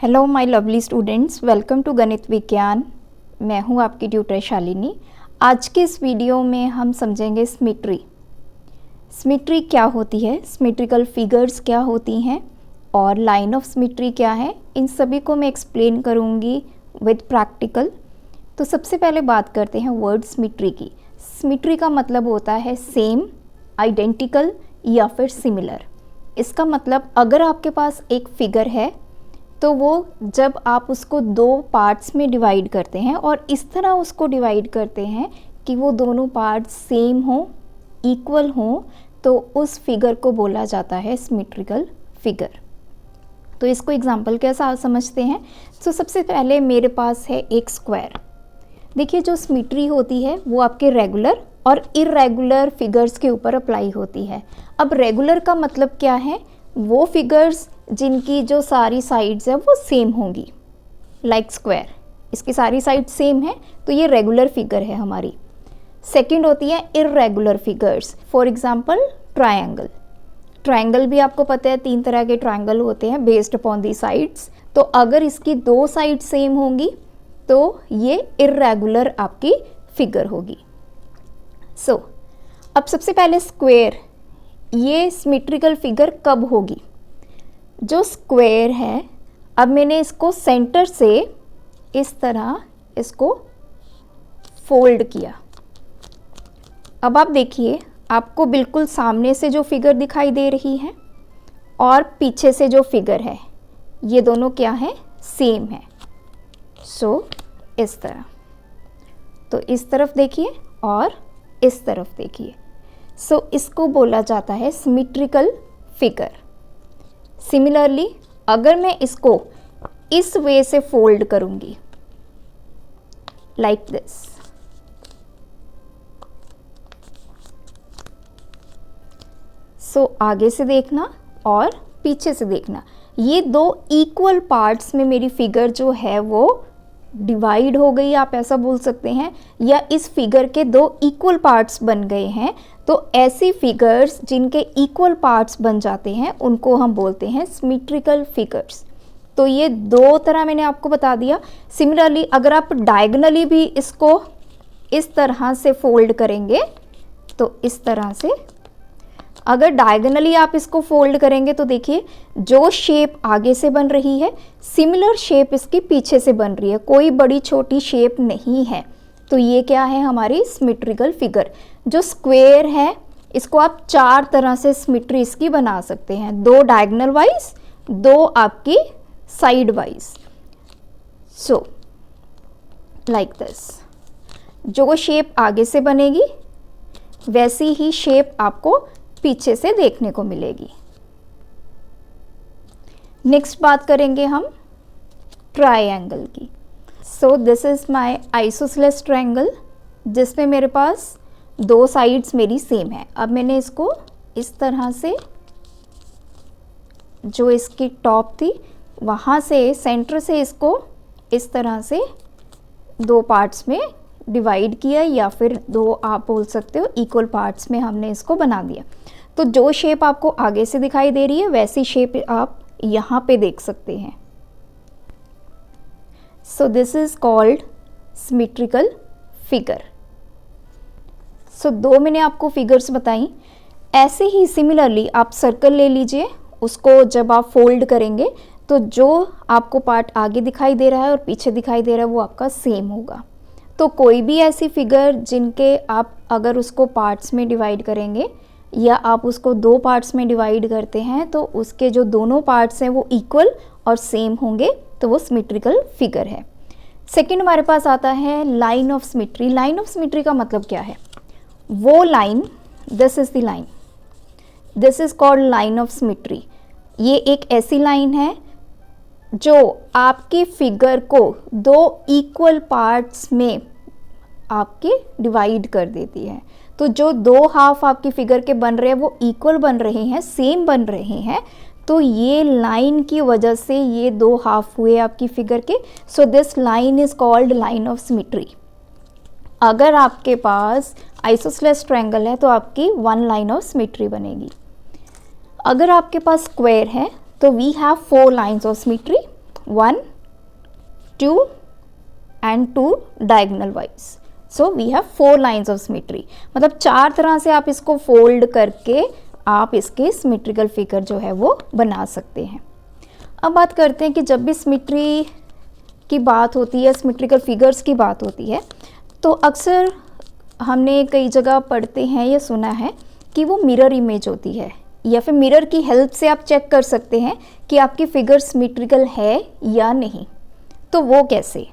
Hello my lovely students, welcome to गणित विज्ञान। मैं हूं आपकी ट्यूटर शालिनी। आज के इस वीडियो में हम समझेंगे सिमेट्री। सिमेट्री क्या होती है, सिमेट्रिकल फिगर्स क्या होती हैं और लाइन ऑफ सिमेट्री क्या है, इन सभी को मैं एक्सप्लेन करूंगी विद प्रैक्टिकल। तो सबसे पहले बात करते हैं वर्ड सिमेट्री की। सिमेट्री का मतलब होता है सेम, आइडेंटिकल या फिर सिमिलर। इसका मतलब अगर आपके पास एक फिगर है तो वो जब आप उसको दो पार्ट्स में डिवाइड करते हैं और इस तरह उसको डिवाइड करते हैं कि वो दोनों पार्ट्स सेम हो, इक्वल हो, तो उस फिगर को बोला जाता है सिमेट्रिकल फिगर। तो इसको एग्जांपल कैसा समझते हैं। तो सबसे पहले मेरे पास है एक स्क्वायर। देखिए, जो सिमेट्री होती है वो आपके रेगुलर और इर्रेगुलर फिगर्स के ऊपर अप्लाई होती है। अब रेगुलर का मतलब क्या है, वो फिगर्स जिनकी जो सारी साइड्स है वो सेम होंगी, लाइक स्क्वायर, इसकी सारी साइड सेम है तो ये रेगुलर फिगर है हमारी। सेकंड होती है irregular figures, for example triangle. Triangle भी आपको पता है 3 तरह के ट्रायंगल होते हैं बेस्ड अपॉन दी साइड्स। तो अगर इसकी 2 साइड सेम होंगी तो ये इर्रेगुलर आपकी फिगर होगी। अब सबसे पहले स्क्वायर, ये सिमेट्रिकल फिगर कब होगी। जो स्क्वायर है, अब मैंने इसको सेंटर से इस तरह इसको फोल्ड किया। अब आप देखिए, आपको बिल्कुल सामने से जो फिगर दिखाई दे रही है और पीछे से जो फिगर है, ये दोनों क्या है, सेम है। इस तरह, तो इस तरफ देखिए और इस तरफ देखिए। इसको बोला जाता है सिमेट्रिकल फिगर। सिमिलरली अगर मैं इसको इस वे से फोल्ड करूंगी, लाइक दिस, आगे से देखना और पीछे से देखना, ये 2 इक्वल पार्ट्स में मेरी फिगर जो है वो डिवाइड हो गई, आप ऐसा बोल सकते हैं, या इस फिगर के 2 इक्वल पार्ट्स बन गए हैं। तो ऐसी फिगर्स जिनके इक्वल पार्ट्स बन जाते हैं उनको हम बोलते हैं सिमेट्रिकल फिगर्स। तो ये 2 तरह मैंने आपको बता दिया। सिमिलरली अगर आप डायगोनली भी इसको इस तरह से फोल्ड करेंगे, तो इस तरह से अगर डायगोनली आप इसको फोल्ड करेंगे तो देखिए, जो शेप आगे से बन रही है सिमिलर शेप इसकी पीछे से बन रही है, कोई बड़ी छोटी शेप नहीं है। तो ये क्या है, हमारी सिमेट्रिकल फिगर। जो स्क्वायर है इसको आप 4 तरह से सिमेट्री इसकी बना सकते हैं, 2 डायगोनल वाइज, 2 आपकी साइड वाइज। लाइक दिस, जो शेप आगे से बनेगी वैसी ही शेप आपको पीछे से देखने को मिलेगी। नेक्स्ट बात करेंगे हम ट्रायंगल की। This is my isosceles triangle, जिसमें मेरे पास 2 साइड्स मेरी सेम है। अब मैंने इसको इस तरह से, जो इसकी टॉप थी वहाँ से सेंटर से इसको इस तरह से 2 पार्ट्स में डिवाइड किया, या फिर 2 आप बोल सकते हो इक्वल पार्ट्स में हमने इसको बना दिया। तो जो शेप आपको आगे से दिखाई दे रही है वैसी शेप आप यहाँ पे देख सकते हैं। This is called symmetrical figure. 2 मैंने आपको फिगर्स बताई। ऐसे ही सिमिलरली आप सर्कल ले लीजिए, उसको जब आप फोल्ड करेंगे तो जो आपको पार्ट आगे दिखाई दे रहा है और पीछे दिखाई दे रहा है वो आपका सेम होगा। तो कोई भी ऐसी फिगर जिनके आप अगर उसको पार्ट्स में डिवाइड करेंगे या आप उसको 2 पार्ट्स में डिवाइड करते हैं तो उसके जो दोनों पार्ट्स हैं वो इक्वल और सेम होंगे, तो वो सिमेट्रिकल फिगर है। सेकंड हमारे पास आता है line of symmetry. Line of symmetry का मतलब क्या है, वो line, this is the line, this is called line of symmetry. ये एक ऐसी लाइन है जो आपकी फिगर को 2 इक्वल पार्ट्स में आपके डिवाइड कर देती है। तो जो 2 हाफ आपकी फिगर के बन रहे हैं वो इक्वल बन रहे हैं, सेम बन रहे हैं, तो ये लाइन की वजह से ये 2 हाफ हुए आपकी फिगर के। This line is called line of symmetry. अगर आपके पास आइसोसेलेस ट्रायंगल है तो आपकी 1 लाइन ऑफ सिमेट्री बनेगी। अगर आपके पास स्क्वायर है तो we have 4 lines of symmetry. 1 2 and 2 diagonal wise. So we have 4 lines of symmetry. मतलब 4 तरह से आप इसको फोल्ड करके आप इसके सिमेट्रिकल फिगर जो है वो बना सकते हैं। अब बात करते हैं कि जब भी सिमेट्री की बात होती है, सिमेट्रिकल फिगर्स की बात होती है, तो अक्सर हमने कई जगह पढ़ते हैं या सुना है कि वो मिरर इमेज होती है, या फिर मिरर की हेल्प से आप चेक कर सकते हैं कि आपकी फिगर सिमेट्रिकल है या नहीं। तो वो कैसे?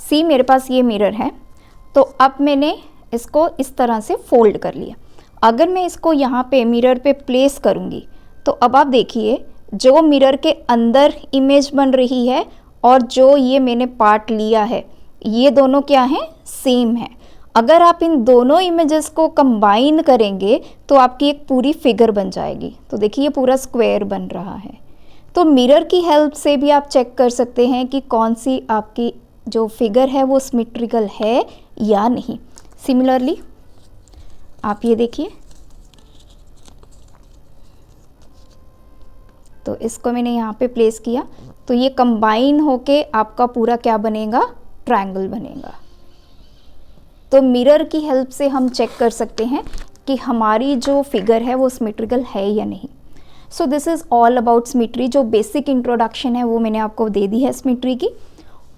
सी मेरे पास ये मिरर है, तो अब मैंने इसको इस तरह से फोल्ड कर लिया। अगर मैं इसको यहाँ पे मिरर पे प्लेस करूँगी तो अब आप देखिए जो मिरर के अंदर इमेज बन रही है और जो ये मैंने पार्ट लिया है, ये दोनों क्या हैं? सेम है। अगर आप इन दोनों इमेजेस को कंबाइन करेंगे तो आपकी एक पूरी फिगर बन जाएगी। तो देखिए ये पूरा स्क्वायर बन रहा है। तो मिरर की हेल्प से भी आप चेक कर सकते हैं कि कौन सी आपकी जो फिगर है वो सिमेट्रिकल है या नहीं। सिमिलरली आप ये देखिए, तो इसको मैंने यहाँ पे प्लेस किया तो ये कंबाइन होके आपका पूरा क्या बनेगा? ट्रायंगल बनेगा। तो मिरर की हेल्प से हम चेक कर सकते हैं कि हमारी जो फिगर है वो सिमेट्रिकल है या नहीं। So this is all about symmetry. जो बेसिक इंट्रोडक्शन है वो मैंने आपको दे दी है सिमेट्री की।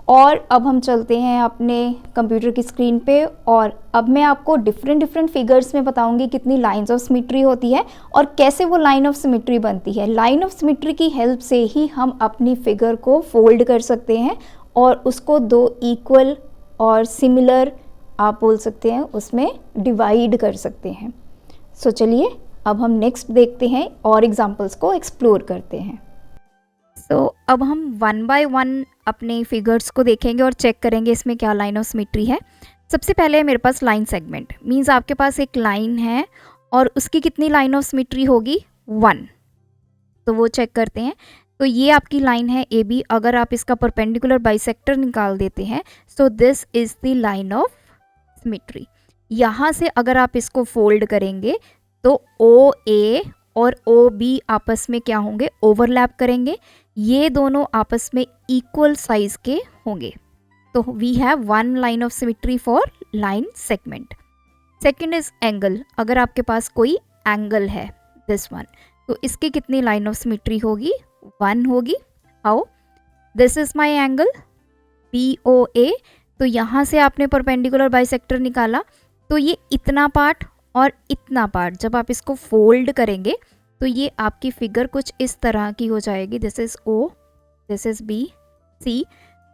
और अब हम चलते हैं अपने कंप्यूटर की स्क्रीन पे, और अब मैं आपको डिफरेंट फिगर्स में बताऊंगी कितनी लाइंस ऑफ सिमेट्री होती है और कैसे वो लाइन ऑफ सिमेट्री बनती है। लाइन ऑफ सिमेट्री की हेल्प से ही हम अपनी फिगर को फोल्ड कर सकते हैं और उसको दो इक्वल और सिमिलर, आप बोल सकते हैं, उसमें डिवाइड कर सकते हैं। सो चलिए अब हम नेक्स्ट देखते हैं और एग्जांपल्स को एक्सप्लोर करते हैं। तो अब हम 1 बाय 1 अपने फिगर्स को देखेंगे और चेक करेंगे इसमें क्या लाइन ऑफ सिमेट्री है। सबसे पहले मेरे पास लाइन सेगमेंट, मींस आपके पास एक लाइन है और उसकी कितनी लाइन ऑफ सिमेट्री होगी? 1। तो वो चेक करते हैं। तो ये आपकी लाइन है ए बी। अगर आप इसका परपेंडिकुलर बाइसेक्टर निकाल देते हैं so this is the line of symmetry. यहाँ से अगर आप इसको फोल्ड करेंगे तो ओ ए और ओ बी आपस में क्या होंगे? ओवरलैप करेंगे। ये दोनों आपस में इक्वल साइज के होंगे। तो we have 1 line of symmetry for line segment. Second is angle. अगर आपके पास कोई एंगल है, दिस वन, तो इसकी कितनी लाइन ऑफ सिमेट्री होगी? 1 होगी। How? This is my angle BOA। तो यहाँ से आपने परपेंडिकुलर बाइसेक्टर निकाला, तो ये इतना पार्ट और इतना पार्ट जब आप इसको फोल्ड करेंगे तो ये आपकी फिगर कुछ इस तरह की हो जाएगी। This is O, this is B, C।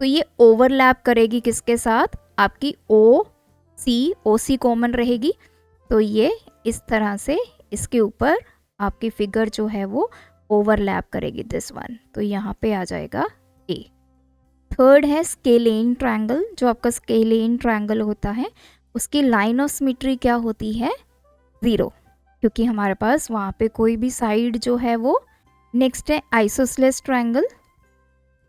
तो ये ओवरलैप करेगी किसके साथ? आपकी OC कॉमन रहेगी। तो ये इस तरह से इसके ऊपर आपकी फिगर जो है वो ओवरलैप करेगी, दिस वन। तो यहाँ पे आ जाएगा A। थर्ड है स्केलेन ट्रायंगल। जो आपका स्केलेन ट्रायंगल होता है उसकी लाइन ऑफ सिमेट्री क्या होती है? 0, क्योंकि हमारे पास वहाँ पे कोई भी साइड जो है वो। नेक्स्ट है आइसोसेलेस ट्रायंगल।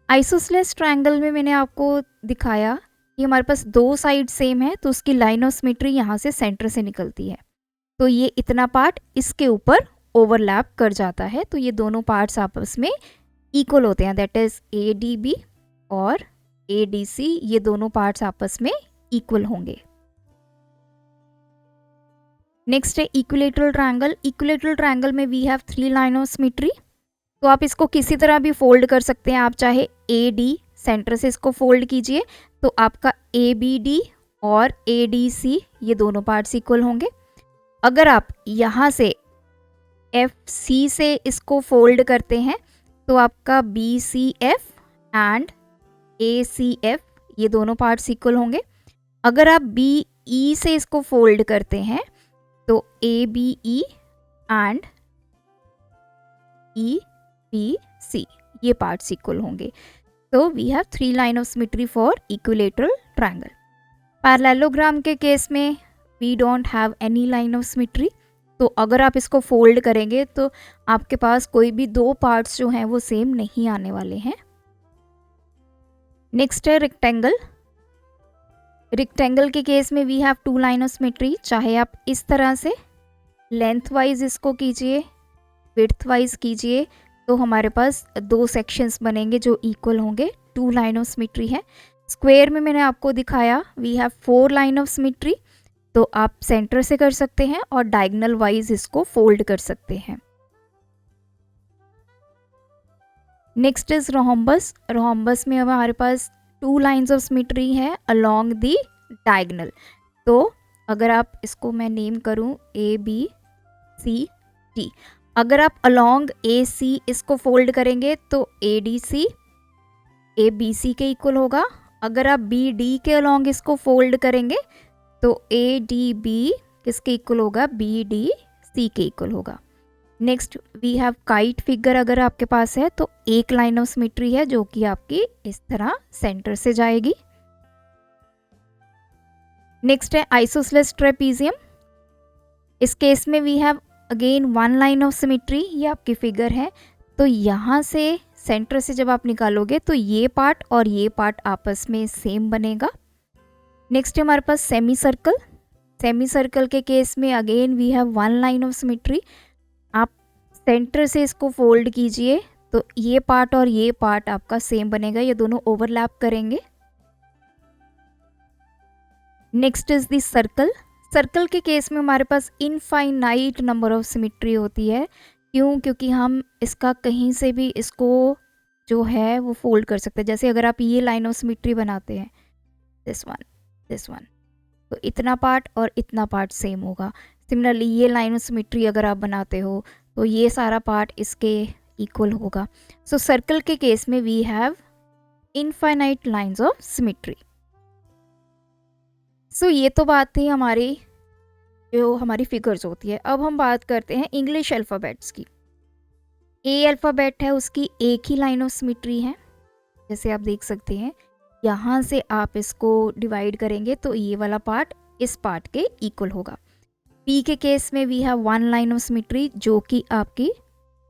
आइसोसेलेस ट्रायंगल में मैंने आपको दिखाया कि हमारे पास 2 साइड सेम है तो उसकी लाइन ऑफ सिमेट्री यहाँ से सेंटर से निकलती है। तो ये इतना पार्ट इसके ऊपर ओवरलैप कर जाता है, तो ये दोनों पार्ट्स आपस में इक्वल होते हैं। दैट इज ADB और ADC, ये दोनों पार्ट्स आपस में इक्वल होंगे। नेक्स्ट है इक्विलेटरल ट्रायंगल। इक्विलेटरल ट्रायंगल में we have 3 line of symmetry. तो आप इसको किसी तरह भी फोल्ड कर सकते हैं। आप चाहे AD सेंटर से इसको फोल्ड कीजिए तो आपका ABD और ADC ये दोनों पार्ट्स इक्वल होंगे। अगर आप यहाँ से FC से इसको फोल्ड करते हैं तो आपका BCF एंड ACF ये दोनों पार्ट्स इक्वल होंगे। अगर आप BE से इसको फोल्ड करते हैं तो ABE एंड EBC ये पार्ट्स इक्वल होंगे। तो we have 3 line of symmetry for equilateral triangle. Parallelogram के केस में we don't have any line of symmetry. तो अगर आप इसको फोल्ड करेंगे तो आपके पास कोई भी 2 पार्ट्स जो हैं वो सेम नहीं आने वाले हैं। नेक्स्ट है रेक्टेंगल। रेक्टेंगल के केस में we have 2 line of symmetry. चाहे आप इस तरह से लेंथ वाइज इसको कीजिए, विड्थ वाइज कीजिए, तो हमारे पास 2 सेक्शंस बनेंगे जो इक्वल होंगे, 2 लाइन ऑफ सिमेट्री है। स्क्वायर में मैंने आपको दिखाया we have 4 line of symmetry, तो आप सेंटर से कर सकते हैं और डायगोनल वाइज इसको फोल्ड कर सकते हैं। Next is rhombus. रोम्बस में हमारे पास 2 लाइन्स ऑफ सिमेट्री है अलोंग दी डायगोनल। तो अगर आप इसको मैं नेम करूं ए बी सी डी, अगर आप अलोंग ए सी इसको फोल्ड करेंगे तो A D C A B C के इक्वल होगा। अगर आप बी डी के अलोंग इसको फोल्ड करेंगे तो ए डी बी किसके इक्वल होगा, बी डी सी के इक्वल होगा। Next we have kite figure, अगर आपके पास है तो एक लाइन ऑफ सिमेट्री है जो कि आपकी इस तरह सेंटर से जाएगी। नेक्स्ट है आइसोसेलेस ट्रेपीजियम। इस केस में we have again 1 line of symmetry, ये आपकी फिगर है। तो यहाँ से सेंटर से जब आप निकालोगे तो ये पार्ट और ये पार्ट आपस में सेम बनेगा। नेक्स्ट है हमारे पास सेमी सर्कल। सेमी सर्कल के केस में again we have 1 line of symmetry. आप सेंटर से इसको फोल्ड कीजिए तो ये पार्ट और ये पार्ट आपका सेम बनेगा, ये दोनों ओवरलैप करेंगे। Next is the circle. Circle के केस में हमारे पास इनफाइनाइट नंबर ऑफ सिमेट्री होती है। क्यों? क्योंकि हम इसका कहीं से भी इसको जो है वो फोल्ड कर सकते हैं। जैसे अगर आप ये लाइन ऑफ सिमेट्री बनाते हैं, दिस वन, तो इतना पार्ट और इतना पार्ट सेम होगा। सिमिलरली ये लाइन ऑफ सिमेट्री अगर आप बनाते हो तो ये सारा पार्ट इसके इक्वल होगा। सो सर्कल के केस में we have infinite lines of symmetry. So ये तो बात थी हमारी जो हमारी फिगर्स होती है। अब हम बात करते हैं इंग्लिश अल्फ़ाबेट्स की। ए अल्फ़ाबेट है, उसकी एक ही लाइन ऑफ सिमेट्री है। जैसे आप देख सकते हैं यहाँ से आप इसको डिवाइड करेंगे तो ये वाला पार्ट इस पार्ट के इक्वल होगा। पी के केस में we have 1 line of symmetry जो कि आपकी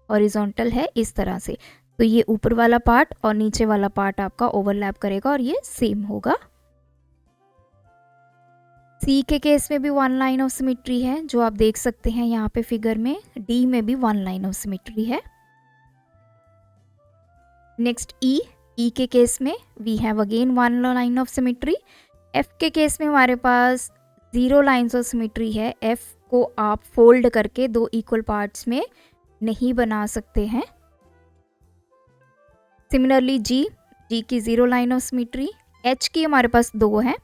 हॉरिजॉन्टल है इस तरह से, तो ये ऊपर वाला पार्ट और नीचे वाला पार्ट आपका ओवरलैप करेगा और ये सेम होगा। सी के केस में भी 1 लाइन ऑफ सिमेट्री है जो आप देख सकते हैं यहाँ पे फिगर में। डी में भी 1 लाइन ऑफ सिमेट्री है। नेक्स्ट ई के केस में we have again 1 line of symmetry. F के केस में हमारे पास 0 लाइन्स ऑफ सिमेट्री है। एफ को आप फोल्ड करके 2 इक्वल पार्ट्स में नहीं बना सकते हैं। सिमिलरली जी की 0 लाइन ऑफ सिमेट्री। एच की हमारे पास 2 है।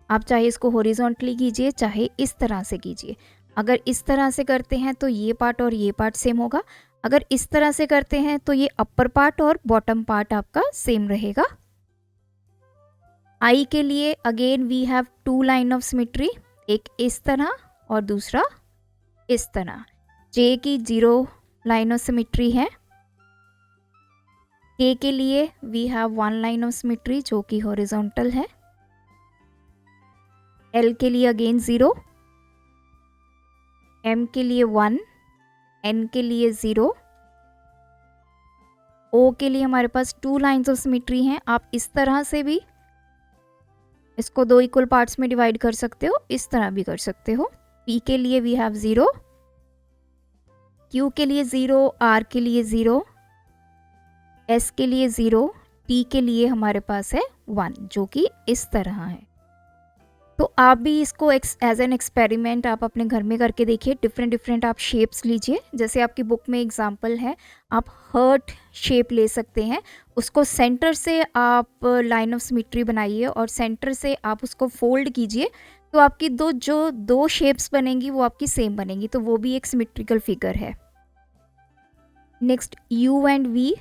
आप चाहे इसको हॉरिजॉन्टली कीजिए चाहे इस तरह से कीजिए। अगर इस तरह से करते हैं तो ये पार्ट और ये पार्ट सेम होगा। अगर इस तरह से करते हैं तो ये अपर पार्ट और बॉटम पार्ट आपका सेम रहेगा। आई के लिए again we have 2 line of symmetry, एक इस तरह और दूसरा इस तरह। जे की 0 लाइन ऑफ सिमेट्री है। के के लिए we have 1 line of symmetry जो कि हॉरिजॉन्टल है। एल के लिए अगेन 0, एम के लिए 1, एन के लिए 0, ओ के लिए हमारे पास 2 लाइन्स ऑफ सिमेट्री हैं। आप इस तरह से भी इसको 2 इक्वल पार्ट्स में डिवाइड कर सकते हो, इस तरह भी कर सकते हो। पी के लिए वी हैव 0, क्यू के लिए 0, आर के लिए 0, एस के लिए 0, टी के लिए हमारे पास है 1 जो कि इस तरह है। तो आप भी इसको एज एन एक्सपेरिमेंट आप अपने घर में करके देखिए। डिफरेंट आप शेप्स लीजिए। जैसे आपकी बुक में एग्जांपल है, आप हर्ट शेप ले सकते हैं। उसको सेंटर से आप लाइन ऑफ सिमेट्री बनाइए और सेंटर से आप उसको फोल्ड कीजिए तो आपकी जो दो शेप्स बनेंगी वो आपकी सेम बनेंगी, तो वो भी एक सिमेट्रिकल फिगर है। Next U and V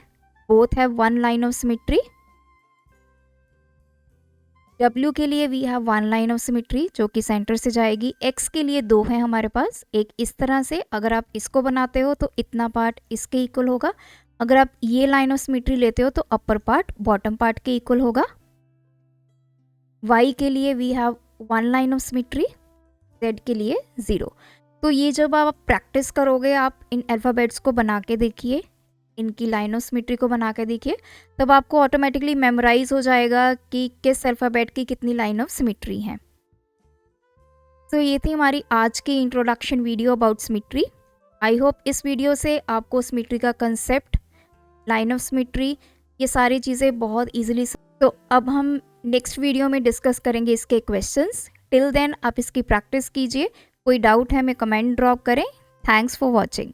both have 1 line of symmetry. W के लिए we have 1 line of symmetry जो कि सेंटर से जाएगी। X के लिए 2 हैं हमारे पास, एक इस तरह से, अगर आप इसको बनाते हो तो इतना पार्ट इसके इक्वल होगा। अगर आप ये लाइन ऑफ सिमेट्री लेते हो तो अपर पार्ट बॉटम पार्ट के इक्वल होगा। Y के लिए we have 1 line of symmetry, Z के लिए 0। तो ये जब आप प्रैक्टिस करोगे, आप इन अल्फ़ाबेट्स को बना के देखिए, इनकी लाइन ऑफ सिमेट्री को बना के देखिए, तब आपको ऑटोमेटिकली मेमोराइज हो जाएगा कि किस अल्फ़ाबेट की कितनी लाइन ऑफ सिमेट्री है। तो ये थी हमारी आज की introduction video about symmetry. I hope इस वीडियो से आपको सिमेट्री का कंसेप्ट लाइन ऑफ सिमेट्री, ये सारी चीज़ें बहुत ईजिली। तो अब हम नेक्स्ट वीडियो में डिस्कस करेंगे इसके क्वेश्चंस। टिल देन आप इसकी प्रैक्टिस कीजिए। कोई डाउट है मैं कमेंट ड्रॉप करें। Thanks for watching.